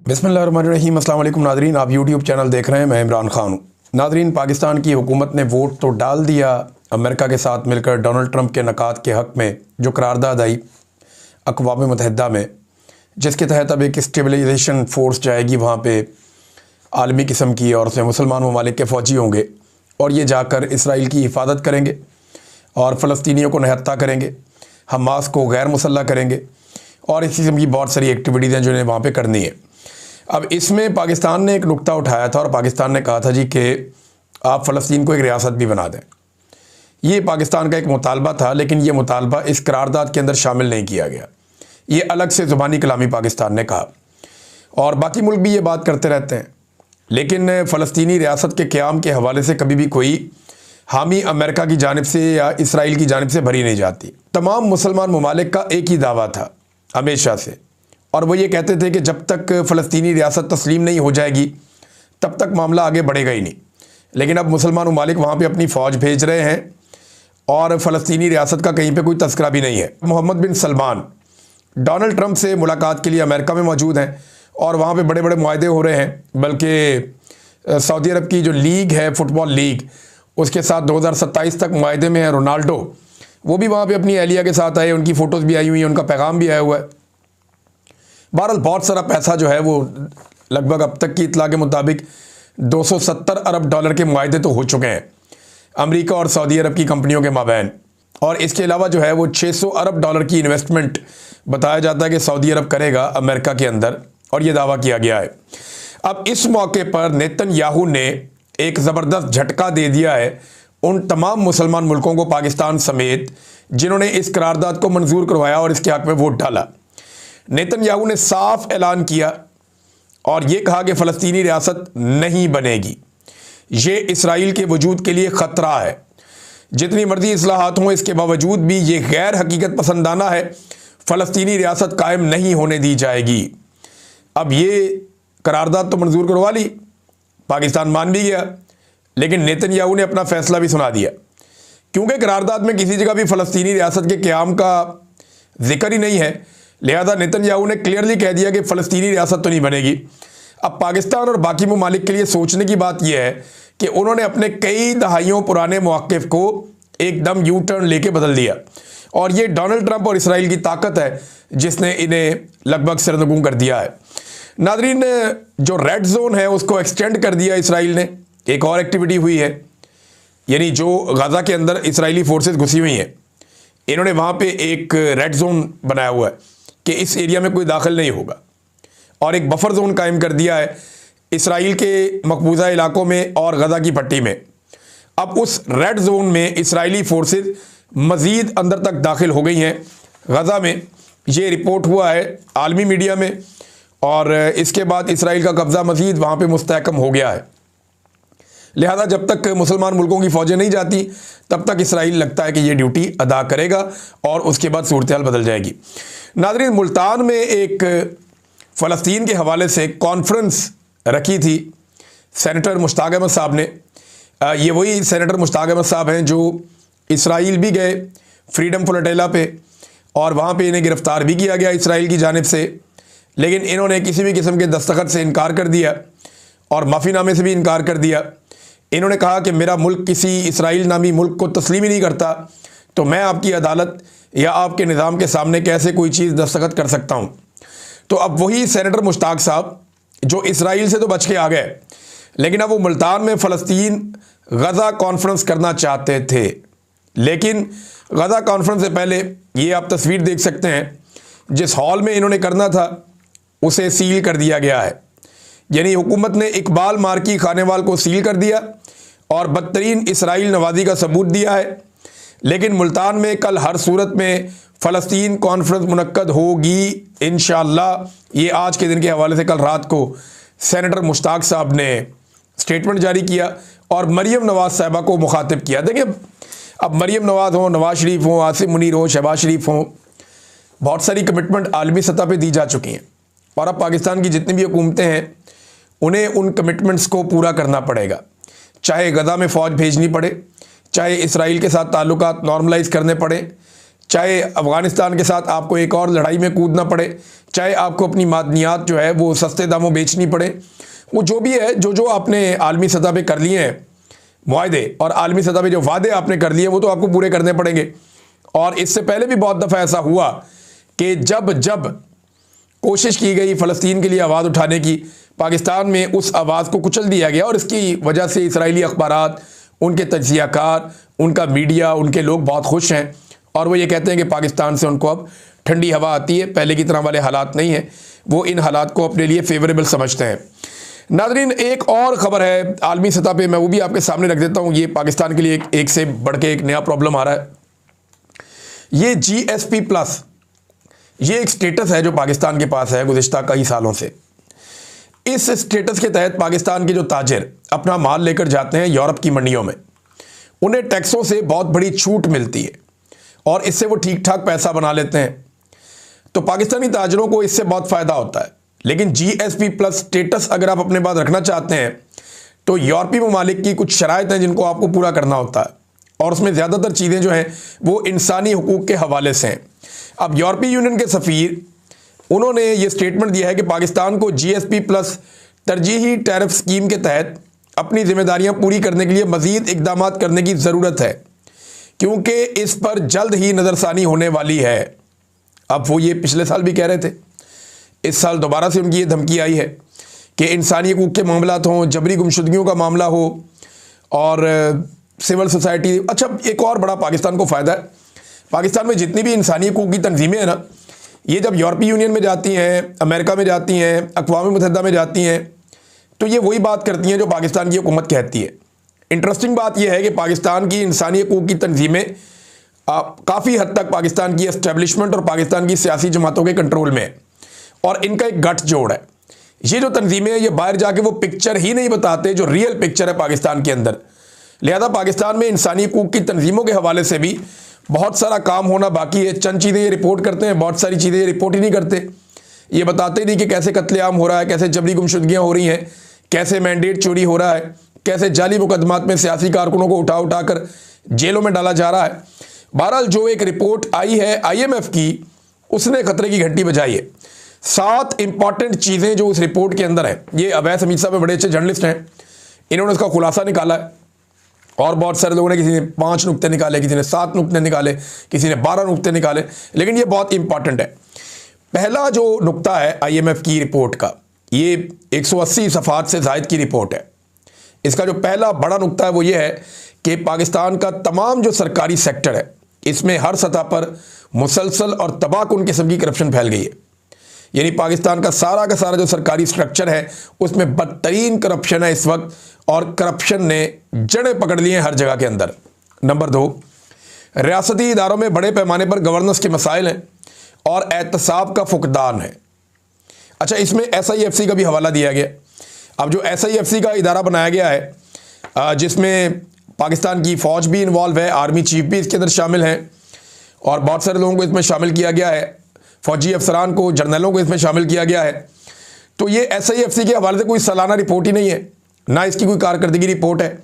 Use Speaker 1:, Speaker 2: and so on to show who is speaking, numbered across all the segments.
Speaker 1: बिस्मिल्लाहिर्रहमानिर्रहीम। अस्सलाम वालेकुम नादरीन, आप यूट्यूब चैनल देख रहे हैं। मैं इमरान खान हूँ। नादरीन, पाकिस्तान की हुकूमत ने वोट तो डाल दिया अमेरिका के साथ मिलकर डोनाल्ड ट्रंप के नकात के हक़ में, जो करारदाद आई अक़वाम मुत्तहिदा में, जिसके तहत अब एक स्टेबलाइजेशन फ़ोर्स जाएगी वहाँ पे आलमी किस्म की, और उसमें मुसलमान ममालिक के फ़ौजी होंगे और ये जाकर इसराइल की हिफाजत करेंगे और फ़लस्तीनियों को निहत्ता करेंगे, हमास को गैर मुसल्लह करेंगे और इस किस्म की बहुत सारी एक्टिविटीज़ हैं जो इन्हें वहाँ पे करनी है। अब इसमें पाकिस्तान ने एक नुक्ता उठाया था और पाकिस्तान ने कहा था जी कि आप फ़लस्तीन को एक रियासत भी बना दें। ये पाकिस्तान का एक मुतालबा था, लेकिन ये मुतालबा इस करारदाद के अंदर शामिल नहीं किया गया। ये अलग से ज़ुबानी कलामी पाकिस्तान ने कहा और बाकी मुल्क भी ये बात करते रहते हैं, लेकिन फ़लस्तीनी रियासत के क़याम के हवाले से कभी भी कोई हामी अमेरिका की जानिब से या इसराइल की जानिब से भरी नहीं जाती। तमाम मुसलमान ममालिक का एक ही दावा था हमेशा से, और वो ये कहते थे कि जब तक फ़लस्तीनी रियासत तस्लीम नहीं हो जाएगी तब तक मामला आगे बढ़ेगा ही नहीं। लेकिन अब मुसलमान ममालिक वहाँ पे अपनी फ़ौज भेज रहे हैं और फ़लस्तीनी रियासत का कहीं पे कोई तस्करा भी नहीं है। मोहम्मद बिन सलमान डोनाल्ड ट्रंप से मुलाकात के लिए अमेरिका में मौजूद हैं और वहाँ पे बड़े बड़े मुआहदे हो रहे हैं। बल्कि सऊदी अरब की जो लीग है, फ़ुटबॉल लीग, उसके साथ 2027 तक मुआहदे में है। रोनाल्डो वो भी वहाँ पर अपनी एहलिया के साथ आए, उनकी फ़ोटोज़ भी आई हुई हैं, उनका पैगाम भी आया हुआ है। बहरहाल बहुत सारा पैसा जो है वो लगभग अब तक की इतला के मुताबिक 270 अरब डॉलर के मुआहदे तो हो चुके हैं अमेरिका और सऊदी अरब की कंपनियों के माबैन, और इसके अलावा जो है वो 600 अरब डॉलर की इन्वेस्टमेंट बताया जाता है कि सऊदी अरब करेगा अमेरिका के अंदर, और ये दावा किया गया है। अब इस मौके पर नेतन्याहू ने एक ज़बरदस्त झटका दे दिया है उन तमाम मुसलमान मुल्कों को, पाकिस्तान समेत, जिन्होंने इस करारदाद को मंजूर करवाया और इसके हक़ में वोट डाला। नेतन्याहू ने साफ ऐलान किया और ये कहा कि फ़लस्तीनी रियासत नहीं बनेगी, ये इसराइल के वजूद के लिए ख़तरा है। जितनी मर्जी इस्लाहात हों, इसके बावजूद भी ये गैर हकीकत पसंदाना है, फ़लस्तीनी रियासत कायम नहीं होने दी जाएगी। अब ये करारदाद तो मंजूर करवा ली, पाकिस्तान मान भी गया, लेकिन नेतन्याहू ने अपना फ़ैसला भी सुना दिया, क्योंकि करारदाद में किसी जगह भी फ़लस्तीनी रियासत के क़याम का जिक्र ही नहीं है। लिहाजा नेतन्याहू ने क्लियरली कह दिया कि फ़लस्तीनी रियासत तो नहीं बनेगी। अब पाकिस्तान और बाकी ममालिक के लिए सोचने की बात यह है कि उन्होंने अपने कई दहाइयों पुराने मौक़िफ़ को एकदम यू टर्न लेके बदल दिया, और ये डोनाल्ड ट्रंप और इसराइल की ताकत है जिसने इन्हें लगभग सरनगू कर दिया है। नादरीन, जो रेड जोन है उसको एक्सटेंड कर दिया इसराइल ने। एक और एक्टिविटी हुई है, यानी जो गाज़ा के अंदर इसराइली फोर्सेस घुसी हुई हैं, इन्होंने वहाँ पर एक रेड जोन बनाया हुआ है कि इस एरिया में कोई दाखिल नहीं होगा, और एक बफर जोन कायम कर दिया है इसराइल के मकबूजा इलाकों में और गज़ा की पट्टी में। अब उस रेड जोन में इसराइली फोर्सेस मज़ीद अंदर तक दाखिल हो गई हैं गज़ा में। ये रिपोर्ट हुआ है आलमी मीडिया में, और इसके बाद इसराइल का कब्ज़ा मज़ीद वहाँ पे मुस्तहकम हो गया है। लिहाजा जब तक मुसलमान मुल्कों की फ़ौजें नहीं जाती तब तक इसराइल लगता है कि ये ड्यूटी अदा करेगा और उसके बाद सूरत हाल बदल जाएगी। नाज़रीन, मुल्तान में एक फ़लस्तीन के हवाले से कॉन्फ्रेंस रखी थी सेनेटर मुश्ताक अहमद साहब ने। ये वही सेनेटर मुश्ताक अहमद साहब हैं जो इसराइल भी गए फ्रीडम फ्लोटिला पे, और वहाँ पे इन्हें गिरफ़्तार भी किया गया इसराइल की जानिब से, लेकिन इन्होंने किसी भी किस्म के दस्तखत से इनकार कर दिया और माफ़ीनामे से भी इनकार कर दिया। इन्होंने कहा कि मेरा मुल्क किसी इसराइल नामी मुल्क को तस्लीम ही नहीं करता, तो मैं आपकी अदालत या आपके निज़ाम के सामने कैसे कोई चीज़ दस्तखत कर सकता हूँ। तो अब वही सेनेटर मुश्ताक साहब जो इसराइल से तो बच के आ गए, लेकिन अब वो मुल्तान में फ़लस्तीन गज़ा कॉन्फ्रेंस करना चाहते थे। लेकिन गज़ा कॉन्फ्रेंस से पहले ये आप तस्वीर देख सकते हैं, जिस हॉल में इन्होंने करना था उसे सील कर दिया गया है। यानी हुकूमत ने इकबाल मार्की खानेवाल को सील कर दिया और बदतरीन इसराइल नवाजी का सबूत दिया है। लेकिन मुल्तान में कल हर सूरत में फ़लस्तीन कॉन्फ्रेंस मुनक्कद होगी इंशाअल्लाह। ये आज के दिन के हवाले से कल रात को सेनेटर मुश्ताक साहब ने स्टेटमेंट जारी किया और मरीम नवाज़ साहिबा को मुखातिब किया। देखिए, अब मरीम नवाज़ हों, नवाज़ शरीफ हों, आसिम मुनीर हों, शहबाज शरीफ हों, बहुत सारी कमिटमेंट आलमी सतह पर दी जा चुकी हैं, और अब पाकिस्तान की जितनी भी हुकूमतें हैं उन्हें उन कमिटमेंट्स को पूरा करना पड़ेगा। चाहे गज़ा में फ़ौज भेजनी पड़े, चाहे इसराइल के साथ ताल्लुकात नॉर्मलाइज़ करने पड़े, चाहे अफ़गानिस्तान के साथ आपको एक और लड़ाई में कूदना पड़े, चाहे आपको अपनी मादनियात जो है वो सस्ते दामों बेचनी पड़े, वो जो भी है, जो आपने आलमी सतह पे कर लिए हैं मुआहदे और आलमी सतह पे जो वादे आपने कर लिए वो तो आपको पूरे करने पड़ेंगे। और इससे पहले भी बहुत दफ़ा ऐसा हुआ कि जब जब कोशिश की गई फ़लस्तीन के लिए आवाज़ उठाने की, पाकिस्तान में उस आवाज़ को कुचल दिया गया और इसकी वजह से इसराइली अखबारात, उनके तज्ज़ियाकार, उनका मीडिया, उनके लोग बहुत खुश हैं और वो ये कहते हैं कि पाकिस्तान से उनको अब ठंडी हवा आती है, पहले की तरह वाले हालात नहीं हैं, वो इन हालात को अपने लिए फेवरेबल समझते हैं। नाज़रीन, एक और ख़बर है आलमी सतह पे, मैं वो भी आपके सामने रख देता हूँ। ये पाकिस्तान के लिए एक से बढ़ के एक नया प्रॉब्लम आ रहा है। ये GSP+, ये एक स्टेटस है जो पाकिस्तान के पास है गुज़िश्ता कई सालों से। इस स्टेटस के तहत पाकिस्तान के जो ताजिर अपना माल लेकर जाते हैं यूरोप की मंडियों में, उन्हें टैक्सों से बहुत बड़ी छूट मिलती है और इससे वो ठीक ठाक पैसा बना लेते हैं। तो पाकिस्तानी ताजिरों को इससे बहुत फ़ायदा होता है। लेकिन GSP+ स्टेटस अगर आप अपने पास रखना चाहते हैं तो यूरोपीय ममालिक की कुछ शराइत हैं जिनको आपको पूरा करना होता है और उसमें ज़्यादातर चीज़ें जो हैं वो इंसानी हुकूक के हवाले से हैं। अब यूरोपीय यूनियन के सफ़ीर, उन्होंने ये स्टेटमेंट दिया है कि पाकिस्तान को GSP+ तरजीही टैरिफ स्कीम के तहत अपनी जिम्मेदारियां पूरी करने के लिए मज़ीद इक़दाम करने की ज़रूरत है, क्योंकि इस पर जल्द ही नज़रसानी होने वाली है। अब वो ये पिछले साल भी कह रहे थे, इस साल दोबारा से उनकी ये धमकी आई है कि इंसानी हुकूक के मामलात हों, जबरी गुमशुदगियों का मामला हो और सिविल सोसाइटी। अच्छा, एक और बड़ा पाकिस्तान को फ़ायदा है, पाकिस्तान में जितनी भी इंसानी हुकूक की तंजीमें हैं ना, ये जब यूरोपीय यूनियन में जाती हैं, अमेरिका में जाती हैं, अक़वाम मुत्तहिदा में जाती हैं, तो ये वही बात करती हैं जो पाकिस्तान की हुकूमत कहती है। इंटरेस्टिंग बात यह है कि पाकिस्तान की इंसानी हुकूक की तंजीमें काफ़ी हद तक पाकिस्तान की एस्टेब्लिशमेंट और पाकिस्तान की सियासी जमातों के कंट्रोल में है और इनका एक गठ जोड़ है। ये जो तंजीमें हैं ये बाहर जाके वो पिक्चर ही नहीं बताते जो रियल पिक्चर है पाकिस्तान के अंदर। लिहाजा पाकिस्तान में इंसानी हुकूक की तंजीमों के हवाले से भी बहुत सारा काम होना बाकी है। चंद चीज़ें ये रिपोर्ट करते हैं, बहुत सारी चीज़ें ये रिपोर्ट ही नहीं करते। ये बताते ही नहीं कि कैसे कत्लेआम हो रहा है, कैसे जबरी गुमशुदगियाँ हो रही हैं, कैसे मैंडेट चोरी हो रहा है, कैसे जाली मुकदमात में सियासी कारकुनों को उठा उठा कर जेलों में डाला जा रहा है। बहरहाल जो एक रिपोर्ट आई है IMF की, उसने खतरे की घंटी बजाई है। 7 इंपॉर्टेंट चीज़ें जो उस रिपोर्ट के अंदर है, ये अवैस हमीद साहब बड़े अच्छे जर्नलिस्ट हैं, इन्होंने उसका खुलासा निकाला है और बहुत सारे लोगों ने, किसी ने 5 नुक्ते निकाले, किसी ने 7 नुक्ते निकाले, किसी ने 12 नुक्ते निकाले, लेकिन ये बहुत इंपॉर्टेंट है। पहला जो नुक्ता है IMF की रिपोर्ट का, ये 180 सफ़हात से ज़ायद की रिपोर्ट है। इसका जो पहला बड़ा नुक्ता है वो ये है कि पाकिस्तान का तमाम जो सरकारी सेक्टर है, इसमें हर सतह पर मुसलसल और तबाहकुन किस्म की करप्शन फैल गई है। यानी पाकिस्तान का सारा जो सरकारी स्ट्रक्चर है उसमें बदतरीन करप्शन है इस वक्त, और करप्शन ने जड़ें पकड़ ली हैं हर जगह के अंदर। नंबर 2, रियासती इदारों में बड़े पैमाने पर गवर्नेंस के मसाइल हैं और एहतसाब का फुकदान है। अच्छा, इसमें SIFC का भी हवाला दिया गया। अब जो SIFC का इदारा बनाया गया है, जिसमें पाकिस्तान की फ़ौज भी इन्वॉल्व है, आर्मी चीफ भी इसके अंदर शामिल हैं और बहुत सारे लोगों को इसमें शामिल किया गया है, फ़ौजी अफसरान को, जर्नलों को इसमें शामिल किया गया है। तो ये SIFC के हवाले से कोई सालाना रिपोर्ट ही नहीं है, ना इसकी कोई कारकर्दगी रिपोर्ट है,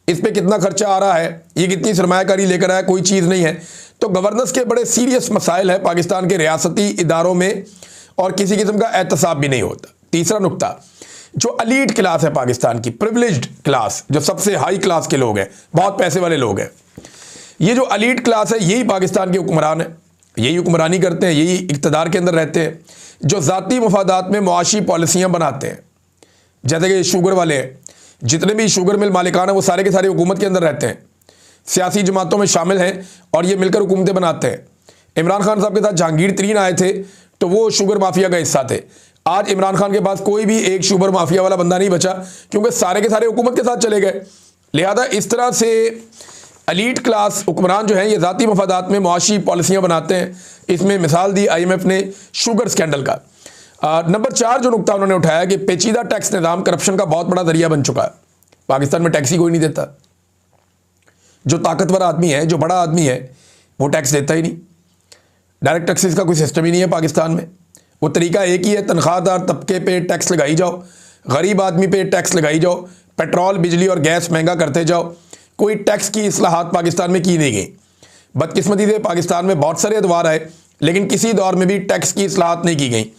Speaker 1: इस पर कितना खर्चा आ रहा है, ये कितनी सरमायाकारी लेकर आया, कोई चीज़ नहीं है। तो गवर्नेंस के बड़े सीरियस मसाइल है पाकिस्तान के रियासती इदारों में और किसी किस्म का एहतसाब भी नहीं होता। तीसरा नुक्ता, जो एलीट क्लास है पाकिस्तान की, प्रिविलेज्ड क्लास, जो सबसे हाई क्लास के लोग हैं, बहुत पैसे वाले लोग हैं, ये जो एलीट क्लास है यही पाकिस्तान के हुक्मरान है, यही हुक्मरानी करते हैं, यही इक़्तिदार के अंदर रहते हैं, जो ज़ाती मफादात में मुआशी पॉलिसियाँ बनाते हैं। जैसे कि शुगर वाले हैं, जितने भी शुगर मिल मालिकान हैं वो सारे के सारे हुकूमत के अंदर रहते हैं, सियासी जमातों में शामिल हैं और ये मिलकर हुकूमतें बनाते हैं। इमरान खान साहब के साथ जहांगीर तरीन आए थे तो वो शुगर माफिया का हिस्सा थे। आज इमरान खान के पास कोई भी एक शुगर माफिया वाला बंदा नहीं बचा, क्योंकि सारे के सारे हुकूमत के साथ चले गए। लिहाजा इस तरह से एलीट क्लास हुक्मरान जो हैं ये ज़ाती मफादात में मुआशी पॉलिसियाँ बनाते हैं। इसमें मिसाल दी IMF ने शुगर स्कैंडल का। नंबर 4 जो नुकता उन्होंने उठाया कि पेचीदा टैक्स निज़ाम करप्शन का बहुत बड़ा जरिया बन चुका है। पाकिस्तान में टैक्स ही कोई नहीं देता, जो ताकतवर आदमी है, जो बड़ा आदमी है, वो टैक्स देता ही नहीं। डायरेक्ट टैक्सेस का कोई सिस्टम ही नहीं है पाकिस्तान में। वो तरीका एक ही है, तनख्वाहदार तबके पे टैक्स लगाई जाओ, गरीब आदमी पे टैक्स लगाई जाओ, पेट्रोल बिजली और गैस महंगा करते जाओ। कोई टैक्स की इस्लाहात पाकिस्तान में की नहीं गई। बदकिस्मती से पाकिस्तान में बहुत सारे अदवार आए, लेकिन किसी दौर में भी टैक्स की इस्लाहत नहीं की गई।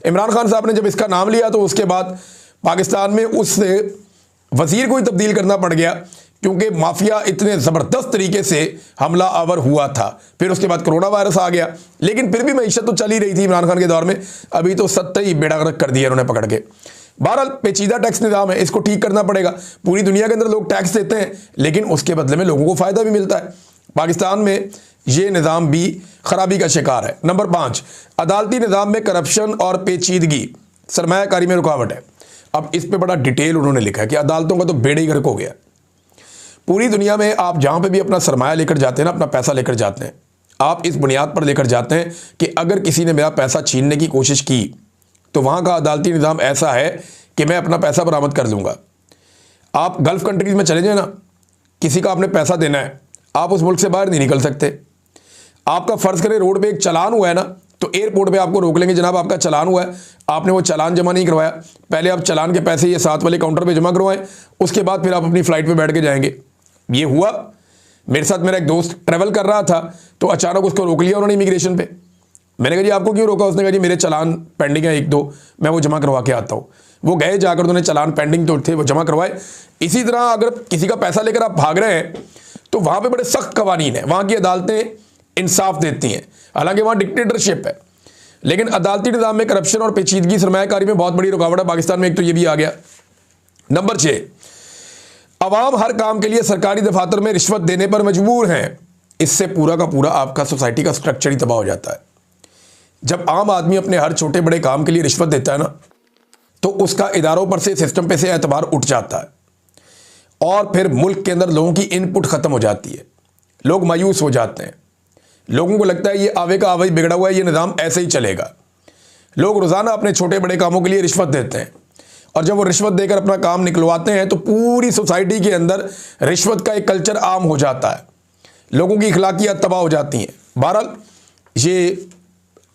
Speaker 1: इमरान खान साहब ने जब इसका नाम लिया तो उसके बाद पाकिस्तान में उस वज़ीर को ही तब्दील करना पड़ गया, क्योंकि माफिया इतने ज़बरदस्त तरीके से हमला आवर हुआ था। फिर उसके बाद कोरोना वायरस आ गया, लेकिन फिर भी मईशत तो चल ही रही थी इमरान खान के दौर में। अभी तो सत्ता ही बेड़ा गर्क कर दिया उन्होंने पकड़ के। बहरहाल पेचीदा टैक्स निज़ाम है, इसको ठीक करना पड़ेगा। पूरी दुनिया के अंदर लोग टैक्स देते हैं, लेकिन उसके बदले में लोगों को फ़ायदा भी मिलता है। पाकिस्तान में ये निज़ाम भी खराबी का शिकार है। नंबर 5, अदालती निज़ाम में करप्शन और पेचीदगी सरमायाकारी में रुकावट है। अब इस पे बड़ा डिटेल उन्होंने लिखा है कि अदालतों का तो बेड़ा ही गर्क हो गया। पूरी दुनिया में आप जहाँ पे भी अपना सरमाया लेकर जाते हैं ना, अपना पैसा लेकर जाते हैं, आप इस बुनियाद पर लेकर जाते हैं कि अगर किसी ने मेरा पैसा छीनने की कोशिश की तो वहाँ का अदालती निज़ाम ऐसा है कि मैं अपना पैसा बरामद कर लूँगा। आप गल्फ़ कंट्रीज़ में चले जाए ना, किसी का आपने पैसा देना है, आप उस मुल्क से बाहर नहीं निकल सकते। आपका फ़र्ज़ करें रोड पे एक चालान हुआ है ना, तो एयरपोर्ट पे आपको रोक लेंगे, जनाब आपका चालान हुआ है, आपने वो चालान जमा नहीं करवाया, पहले आप चालान के पैसे ये साथ वाले काउंटर पे जमा करवाएं, उसके बाद फिर आप अपनी फ़्लाइट पे बैठ के जाएंगे। ये हुआ मेरे साथ। मेरा एक दोस्त ट्रैवल कर रहा था तो अचानक उसको रोक लिया उन्होंने इमिग्रेशन पे। मैंने कहा जी आपको क्यों रोका? उसने कहा जी मेरे चालान पेंडिंग है 1-2, मैं वो जमा करवा के आता हूँ। वो गए, जाकर उन्होंने चालान पेंडिंग तो थे वो जमा करवाए। इसी तरह अगर किसी का पैसा लेकर आप भाग रहे हैं तो वहाँ पे बड़े सख्त कवानीन है, वहाँ की अदालतें इंसाफ देती हैं। हालांकि वहाँ डिक्टेटरशिप है, लेकिन अदालती निज़ाम में करप्शन और पेचीदगी सरमायाकारी में बहुत बड़ी रुकावट है पाकिस्तान में। एक तो ये भी आ गया। नंबर 6, अवाम हर काम के लिए सरकारी दफातर में रिश्वत देने पर मजबूर हैं। इससे पूरा का पूरा आपका सोसाइटी का स्ट्रक्चर ही तबाह हो जाता है। जब आम आदमी अपने हर छोटे बड़े काम के लिए रिश्वत देता है ना, तो उसका इदारों पर से, सिस्टम पे से एतबार उठ जाता है और फिर मुल्क के अंदर लोगों की इनपुट ख़त्म हो जाती है। लोग मायूस हो जाते हैं, लोगों को लगता है ये आवे का आवे बिगड़ा हुआ है, ये निज़ाम ऐसे ही चलेगा। लोग रोज़ाना अपने छोटे बड़े कामों के लिए रिश्वत देते हैं और जब वो रिश्वत देकर अपना काम निकलवाते हैं तो पूरी सोसाइटी के अंदर रिश्वत का एक कल्चर आम हो जाता है, लोगों की इखलाकियात तबाह हो जाती हैं। बहरहाल ये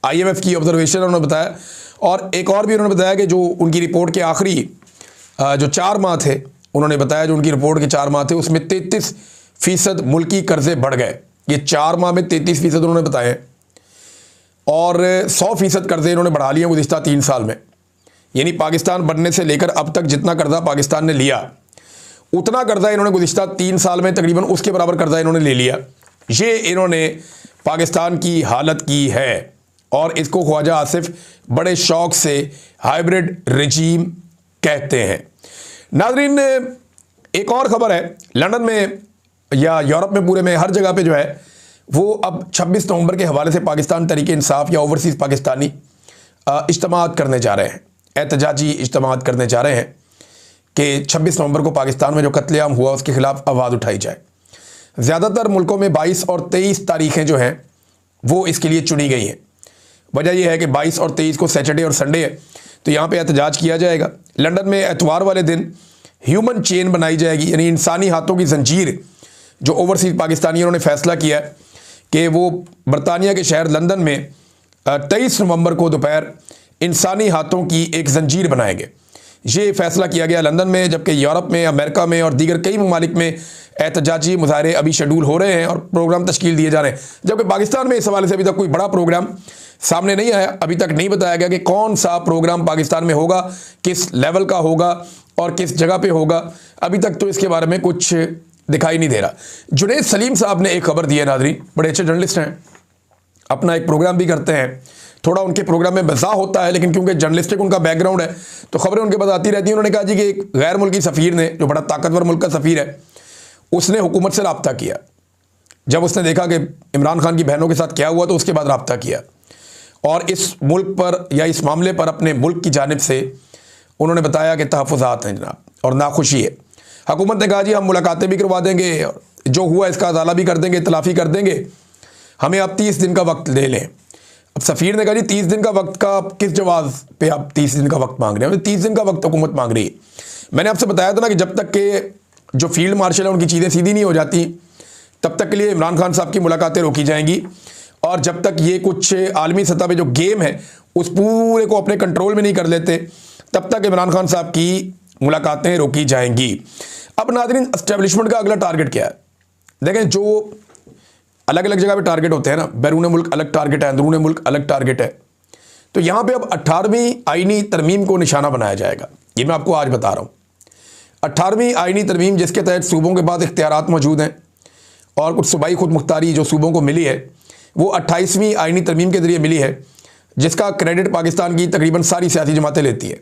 Speaker 1: IMF की ऑब्जर्वेशन उन्होंने बताया, और एक और भी उन्होंने बताया कि जो उनकी रिपोर्ट के आखिरी जो 4 माह थे, उन्होंने बताया जो उनकी रिपोर्ट के 4 माह थे उसमें 33% मुल्की कर्जे बढ़ गए। ये 4 माह में 33% उन्होंने बताए, और 100% कर्जे इन्होंने बढ़ा लिए गुज़िश्ता 3 साल में। यानी पाकिस्तान बनने से लेकर अब तक जितना कर्जा पाकिस्तान ने लिया, उतना कर्जा इन्होंने गुज़िश्ता 3 साल में तकरीबन उसके बराबर कर्जा इन्होंने ले लिया। ये इन्होंने पाकिस्तान की हालत की है, और इसको ख्वाजा आसिफ बड़े शौक से हाइब्रिड रजीम कहते हैं। नाज़रीन, एक और ख़बर है, लंदन में या यूरोप में, पूरे में हर जगह पे जो है वो अब 26 नवंबर के हवाले से पाकिस्तान तहरीक इंसाफ या ओवरसीज़ पाकिस्तानी इज्तिमात करने जा रहे हैं, एहतजाजी इज्तिमात करने जा रहे हैं कि 26 नवंबर को पाकिस्तान में जो कत्लेआम हुआ उसके खिलाफ आवाज़ उठाई जाए। ज़्यादातर मुल्कों में 22 और 23 तारीखें जो हैं वो इसके लिए चुनी गई हैं। वजह यह है कि 22 और 23 को सैटरडे और संडे है, तो यहाँ पे एहतजाज किया जाएगा। लंदन में एतवार वाले दिन ह्यूमन चेन बनाई जाएगी, यानी इंसानी हाथों की जंजीर। जो ओवरसीज़ पाकिस्तानियों ने फैसला किया है कि वो बरतानिया के शहर लंदन में 23 नवंबर को दोपहर इंसानी हाथों की एक जंजीर बनाएंगे। ये फैसला किया गया लंदन में, जबकि यूरोप में, अमेरिका में और दीगर कई ममालिक में एहतजाजी मुजाहरे अभी शेड्यूल हो रहे हैं और प्रोग्राम तश्कील दिए जा रहे हैं। जबकि पाकिस्तान में इस हवाले से अभी तक कोई बड़ा प्रोग्राम सामने नहीं आया। अभी तक नहीं बताया गया कि कौन सा प्रोग्राम पाकिस्तान में होगा, किस लेवल का होगा और किस जगह पे होगा। अभी तक तो इसके बारे में कुछ दिखाई नहीं दे रहा। जुनैद सलीम साहब ने एक खबर दी है, नाज़रीन, बड़े अच्छे जर्नलिस्ट हैं, अपना एक प्रोग्राम भी करते हैं। थोड़ा उनके प्रोग्राम में मज़ा होता है, लेकिन क्योंकि जर्नलिस्टिक उनका बैकग्राउंड है तो खबरें उनके पास आती रहती हैं। उन्होंने कहा जी कि एक गैर मुल्की सफ़ीर ने, जो बड़ा ताकतवर मुल्क का सफ़ीर है, उसने हुकूमत से रब्ता किया। जब उसने देखा कि इमरान खान की बहनों के साथ क्या हुआ तो उसके बाद रब्ता किया, और इस मुल्क पर या इस मामले पर अपने मुल्क की जानिब से उन्होंने बताया कि तहफ़्फ़ुज़ात हैं जनाब और नाखुशी है। हुकूमत ने कहा जी हम मुलाकातें भी करवा देंगे और जो हुआ इसका अदाला भी कर देंगे, तलाफ़ी कर देंगे, हमें आप 30 दिन का वक्त ले लें। अब सफ़ीर ने कहा जी 30 दिन का वक्त का किस जवाब पे आप 30 दिन का वक्त मांग रहे हैं? 30 दिन का वक्त हुकूमत मांग रही है। मैंने आपसे बताया था ना कि जब तक के जो फील्ड मार्शल है उनकी चीज़ें सीधी नहीं हो जाती, तब तक के लिए इमरान खान साहब की मुलाकातें रोकी जाएंगी, और जब तक ये कुछ आलमी सतह पे जो गेम है उस पूरे को अपने कंट्रोल में नहीं कर लेते, तब तक इमरान खान साहब की मुलाकातें रोकी जाएंगी। अब नाज़रीन, एस्टेब्लिशमेंट का अगला टारगेट क्या है? देखें, जो अलग अलग जगह पे टारगेट होते हैं ना, बैरून मुल्क अलग टारगेट है, अंदरून मुल्क अलग टारगेट है। तो यहाँ पे अब 18वीं आईनी तरमीम को निशाना बनाया जाएगा, ये मैं आपको आज बता रहा हूँ। 18वीं आईनी तरमीम जिसके तहत सूबों के पास इख्तियारात मौजूद हैं और कुछ सूबाई खुद मुख्तारी जो सूबों को मिली है वो 28वीं आईनी तरमीम के ज़रिए मिली है, जिसका क्रेडिट पाकिस्तान की तकरीबन सारी सियासी जमातें लेती है।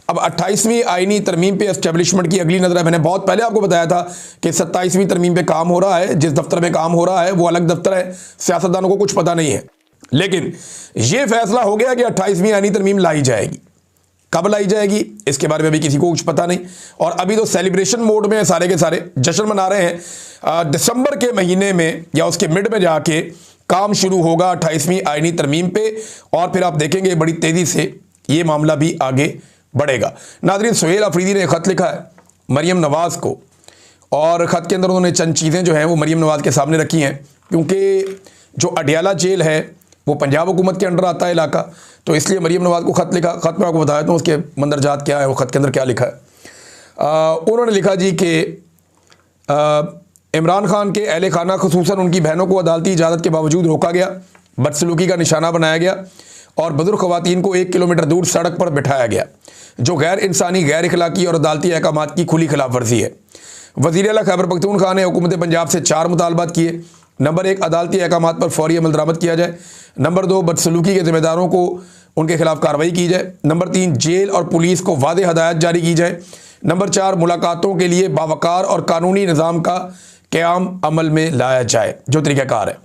Speaker 1: अब 28वीं आईनी तरमीम पे एस्टेब्लिशमेंट की अगली नज़र है। मैंने बहुत पहले आपको बताया था कि 27वीं तरमीम पे काम हो रहा है, जिस दफ्तर में काम हो रहा है वो अलग दफ्तर है, सियासतदानों को कुछ पता नहीं है। लेकिन ये फैसला हो गया कि 28वीं आईनी तरमीम लाई जाएगी। कब लाई जाएगी इसके बारे में भी किसी को कुछ पता नहीं, और अभी तो सेलिब्रेशन मोड में सारे के सारे जश्न मना रहे हैं। दिसंबर के महीने में या उसके मिड में जाके काम शुरू होगा 28वीं आईनी तरमीम पे, और फिर आप देखेंगे बड़ी तेज़ी से ये मामला भी आगे बढ़ेगा। नाज़रीन, सुहेल अफरीदी ने ख़त लिखा है मरीम नवाज़ को, और ख़त के अंदर उन्होंने चंद चीज़ें जो हैं वो मरीम नवाज़ के सामने रखी हैं, क्योंकि जो अडियाला जेल है वो पंजाब हुकूमत के अंडर आता है इलाका, तो इसलिए मरीम नवाज़ को ख़त लिखा। ख़त में आपको बताया तो उसके मंदरजात क्या है, वो ख़त के अंदर क्या लिखा है। उन्होंने लिखा जी कि इमरान खान के अहले खाना खुसूसन उनकी बहनों को अदालती इजाज़त के बावजूद रोका गया, बदसलूकी का निशाना बनाया गया और बुजुर्ग ख़वातीन को 1 किलोमीटर दूर सड़क पर बिठाया गया, जो गैर इंसानी, गैर इखलाकी और अदालती अहकामात की खुली खिलाफ वर्जी है। वज़ीर आला खैबर पख्तूनख्वा ने हुकूमत पंजाब से 4 मुतालबात किए। नंबर 1, अदालती अहकामात पर फौरी अमल दरामद किया जाए। नंबर 2, बदसलूकी के ज़िम्मेदारों को उनके खिलाफ कार्रवाई की जाए। नंबर 3, जेल और पुलिस को वादे हदायत जारी की जाए। नंबर 4, मुलाकातों के लिए बावकार और कानूनी निज़ाम का क़याम अमल में लाया जाए, जो तरीक़ाकार है।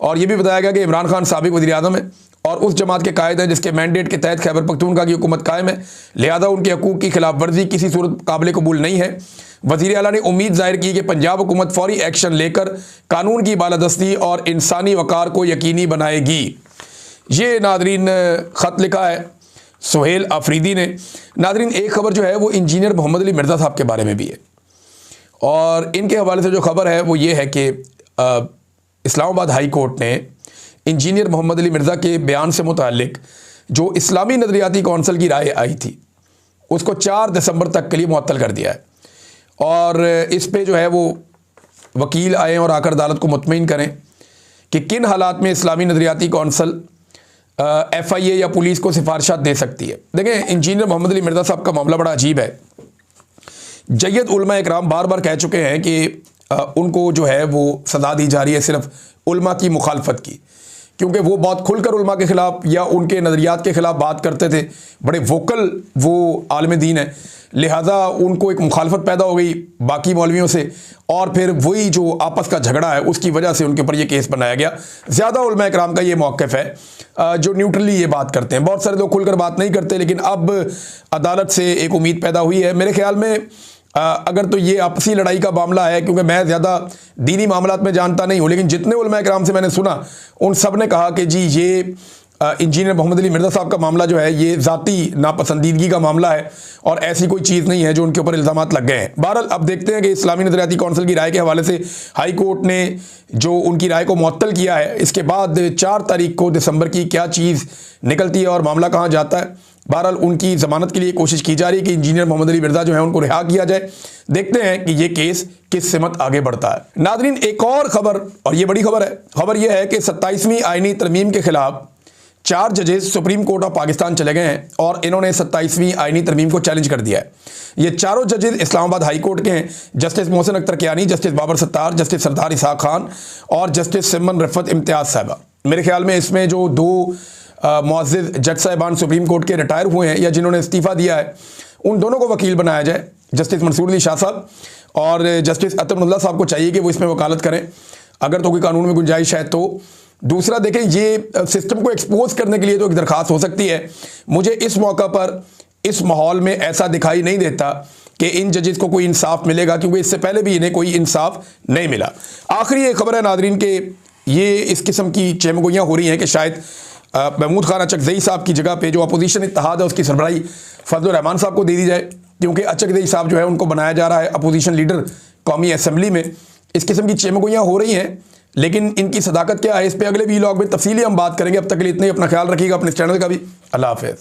Speaker 1: और यह भी बताया गया कि इमरान खान साबिक़ वज़ीर-ए-आज़म है और उस जमात के कायद हैं जिसके मैंडेट के तहत खैबर पख्तूनख्वा की हुकूमत कायम है, लिहाजा उनके हकूक़ की खिलाफ वर्जी किसी सूरत काबिल कबूल नहीं है। वज़ीर आला ने उम्मीद ज़ाहिर की कि पंजाब हुकूमत फौरी एक्शन लेकर कानून की बालादस्ती और इंसानी वक़ार को यकीनी बनाएगी। ये नाज़रीन ख़त लिखा है सुहेल अफरीदी ने। नाज़रीन, एक खबर जो है वो इंजीनियर मोहम्मद अली मिर्ज़ा साहब के बारे में भी है, और इनके हवाले से जो खबर है वो ये है कि इस्लामाबाद हाई कोर्ट ने इंजीनियर मोहम्मद अली मिर्ज़ा के बयान से मुताल्लिक जो इस्लामी नज़रियाती कौंसिल की राय आई थी उसको 4 दिसंबर तक के लिए मुअत्तल कर दिया है। और इस पे जो है वो वकील आए और आकर अदालत को मुतमईन करें कि किन हालात में इस्लामी नज़रियाती कौंसिल FIA या पुलिस को सिफारिशात दे सकती है। देखें, इंजीनियर मोहम्मद अली मिर्ज़ा साहब का मामला बड़ा अजीब है। जय्यद उलमा इकराम बार बार कह चुके हैं कि उनको जो है वो सज़ा दी जा रही है सिर्फ उलमा की मुखालफत की, क्योंकि वो बहुत खुलकर उलमा के ख़िलाफ़ या उनके नज़रियात के ख़िलाफ़ बात करते थे, बड़े वोकल वो आलिम दीन है, लिहाजा उनको एक मुखालफत पैदा हो गई बाकी मौलवियों से, और फिर वही जो आपस का झगड़ा है उसकी वजह से उनके ऊपर ये केस बनाया गया। ज़्यादा उलमा इकराम का ये मौक़िफ़ है जो न्यूट्रली ये बात करते हैं। बहुत सारे लोग खुलकर बात नहीं करते, लेकिन अब अदालत से एक उम्मीद पैदा हुई है। मेरे ख्याल में अगर तो ये आपसी लड़ाई का मामला है, क्योंकि मैं ज़्यादा दीनी मामलात में जानता नहीं हूँ, लेकिन जितने उलमा इकराम से मैंने सुना उन सब ने कहा कि जी ये इंजीनियर मोहम्मद अली मिर्ज़ा साहब का मामला जो है ये ज़ाती नापसंदीदगी का मामला है और ऐसी कोई चीज़ नहीं है जो उनके ऊपर इल्ज़ामात लग गए हैं। बहरहाल अब देखते हैं कि इस्लामी नज़रियाती कौंसिल की राय के हवाले से हाई कोर्ट ने जो उनकी राय को मुअत्तल किया है, इसके बाद 4 तारीख को दिसंबर की क्या चीज़ निकलती है और मामला कहाँ जाता है। बहरहाल उनकी ज़मानत के लिए कोशिश की जा रही है कि इंजीनियर मोहम्मद अली मिर्ज़ा जो है उनको रिहा किया जाए। देखते हैं कि ये केस किस सिमत आगे बढ़ता है। नाज़रीन, एक और ख़बर, और ये बड़ी खबर है। खबर यह है कि 27वीं आईनी तरमीम के ख़िलाफ़ 4 जजेस सुप्रीम कोर्ट ऑफ पाकिस्तान चले गए हैं और इन्होंने 27वीं आईनी तरमीम को चैलेंज कर दिया है। ये चारों जजेस इस्लामाबाद हाई कोर्ट के हैं, justice Mohsin Akhtar Kayani, justice Babar Sattar, justice Sardar Ishaq Khan और जस्टिस सिमन रफ़त इम्तियाज़ साहिबा। मेरे ख्याल में इसमें जो 2 मुअज़्ज़िज़ जज साहिबान सुप्रीम कोर्ट के रिटायर हुए हैं या जिन्होंने इस्तीफ़ा दिया है, उन दोनों को वकील बनाया जाए। जस्टिस मंसूर अली शाह साहब और जस्टिस अतमुल्लाह साहब को चाहिए कि वो इसमें वकालत करें, अगर तो कोई कानून में गुंजाइश है तो। दूसरा, देखें, ये सिस्टम को एक्सपोज करने के लिए तो एक दरख्वास्त हो सकती है। मुझे इस मौका पर इस माहौल में ऐसा दिखाई नहीं देता कि इन जजेस को कोई इंसाफ मिलेगा, क्योंकि इससे पहले भी इन्हें कोई इंसाफ नहीं मिला। आखिरी एक खबर है नादरीन के ये इस किस्म की चेमगोइयाँ हो रही हैं कि शायद महमूद खान अचकज़ई साहब की जगह पे जो अपोजिशन इत्तेहाद है उसकी सरबराही फजल रहमान साहब को दे दी जाए, क्योंकि अचकज़ई साहब जो है उनको बनाया जा रहा है अपोजिशन लीडर कौमी असम्बली में। इस किस्म की चेमगोइयाँ हो रही हैं, लेकिन इनकी सदाकत क्या है इस पर अगले वीलॉग में तफसीली हम बात करेंगे। अब तक के लिए इतना ही। अपना ख्याल रखिएगा, अपने चैनल का भी। अल्लाह हाफ़िज़।